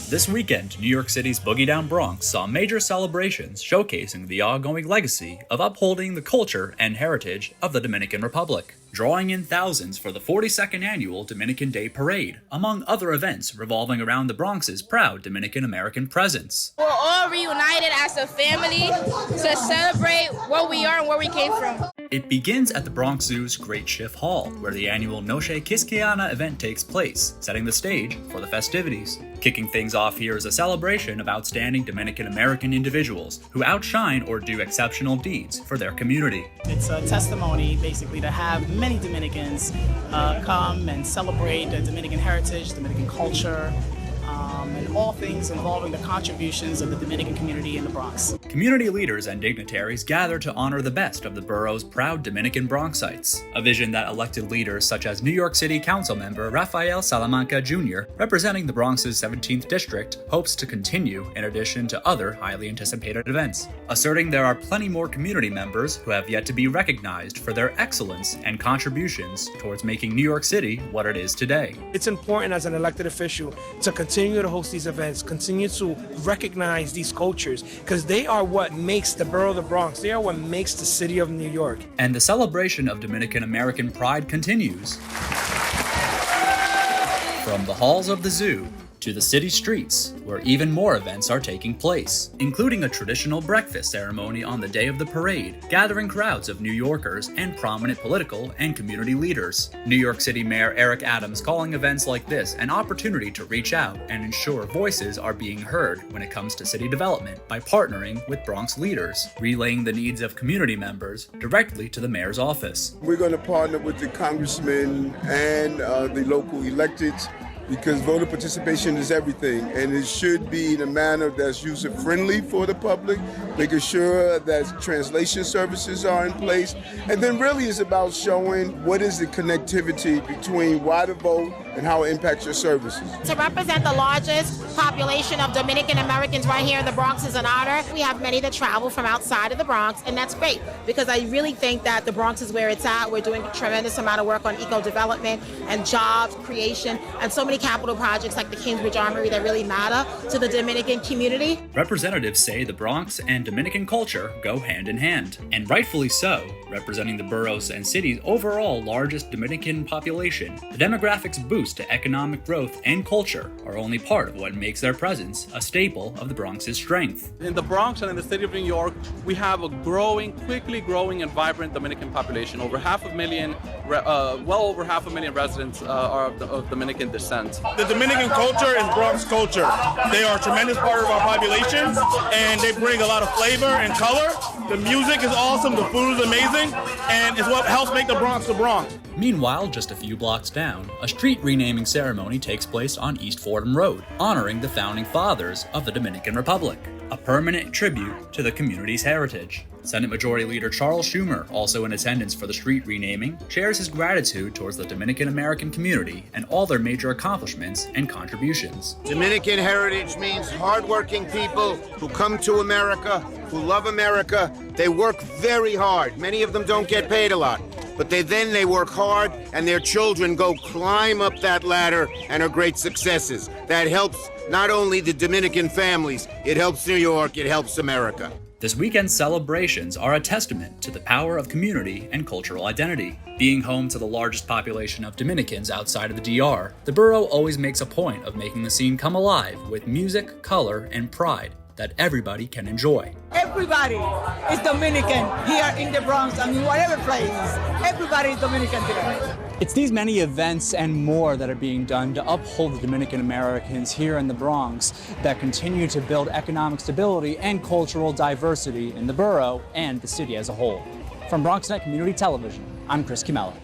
This weekend, New York City's Boogie Down Bronx saw major celebrations showcasing the ongoing legacy of upholding the culture and heritage of the Dominican Republic, drawing in thousands for the 42nd annual Dominican Day Parade, among other events revolving around the Bronx's proud Dominican-American presence. We're all reunited as a family to celebrate what we are and where we came from. It begins at the Bronx Zoo's Great Schiff Hall, where the annual Noche Quisqueyana event takes place, setting the stage for the festivities. Kicking things off here is a celebration of outstanding Dominican-American individuals who outshine or do exceptional deeds for their community. It's a testimony, basically, to have many Dominicans come and celebrate the Dominican heritage, Dominican culture, and all things involving the contributions of the Dominican community in the Bronx. Community leaders and dignitaries gather to honor the best of the borough's proud Dominican Bronxites, a vision that elected leaders such as New York City Council member Rafael Salamanca Jr., representing the Bronx's 17th District, hopes to continue in addition to other highly anticipated events, asserting there are plenty more community members who have yet to be recognized for their excellence and contributions towards making New York City what it is today. It's important as an elected official to continue to host these events, continue to recognize these cultures, because they are what makes the borough of the Bronx. They are what makes the city of New York. And the celebration of Dominican-American pride continues. From the halls of the zoo to the city streets, where even more events are taking place, including a traditional breakfast ceremony on the day of the parade, gathering crowds of New Yorkers and prominent political and community leaders. New York City Mayor Eric Adams calling events like this an opportunity to reach out and ensure voices are being heard when it comes to city development by partnering with Bronx leaders, relaying the needs of community members directly to the mayor's office. We're going to partner with the congressmen and the local electeds, because voter participation is everything, and it should be in a manner that's user-friendly for the public, making sure that translation services are in place, and then really it's about showing what is the connectivity between why to vote and how it impacts your services. To represent the largest population of Dominican Americans right here in the Bronx is an honor. We have many that travel from outside of the Bronx, and that's great, because I really think that the Bronx is where it's at. We're doing a tremendous amount of work on eco-development and jobs creation, and so many capital projects like the Kingsbridge Armory that really matter to the Dominican community. Representatives say the Bronx and Dominican culture go hand in hand, and rightfully so. Representing the borough's and city's overall largest Dominican population, the demographics boost to economic growth and culture are only part of what makes their presence a staple of the Bronx's strength. In the Bronx and in the city of New York, we have a quickly growing and vibrant Dominican population. Over half a million, well over half a million residents are of Dominican descent. The Dominican culture is Bronx culture. They are a tremendous part of our population, and they bring a lot of flavor and color. The music is awesome, the food is amazing, and it's what helps make the Bronx the Bronx. Meanwhile, just a few blocks down, a street renaming ceremony takes place on East Fordham Road, honoring the founding fathers of the Dominican Republic, a permanent tribute to the community's heritage. Senate Majority Leader Charles Schumer, also in attendance for the street renaming, shares his gratitude towards the Dominican-American community and all their major accomplishments and contributions. Dominican heritage means hardworking people who come to America, who love America. They work very hard. Many of them don't get paid a lot, but they work hard, and their children go climb up that ladder and are great successes. That helps not only the Dominican families, it helps New York, it helps America. This weekend's celebrations are a testament to the power of community and cultural identity. Being home to the largest population of Dominicans outside of the DR, the borough always makes a point of making the scene come alive with music, color, and pride that everybody can enjoy. Everybody is Dominican here in the Bronx and in whatever place. Everybody is Dominican here. It's these many events and more that are being done to uphold the Dominican Americans here in the Bronx that continue to build economic stability and cultural diversity in the borough and the city as a whole. From BronxNet Community Television, I'm Chris Kimella.